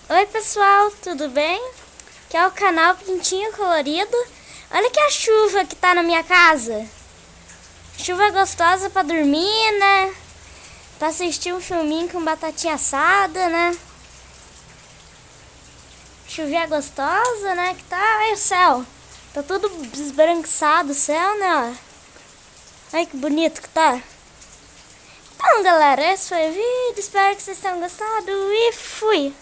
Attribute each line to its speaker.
Speaker 1: Oi pessoal, tudo bem? Aqui é o canal Pintinho Colorido. Olha que a chuva que tá na minha casa. Chuva gostosa pra dormir, né? Pra assistir um filminho com batatinha assada, né? Chuvinha gostosa, né? Que tá, olha o céu. Tá tudo esbranquiçado o céu, né? Olha que bonito que tá. Então galera, esse foi o vídeo. Espero que vocês tenham gostado e fui!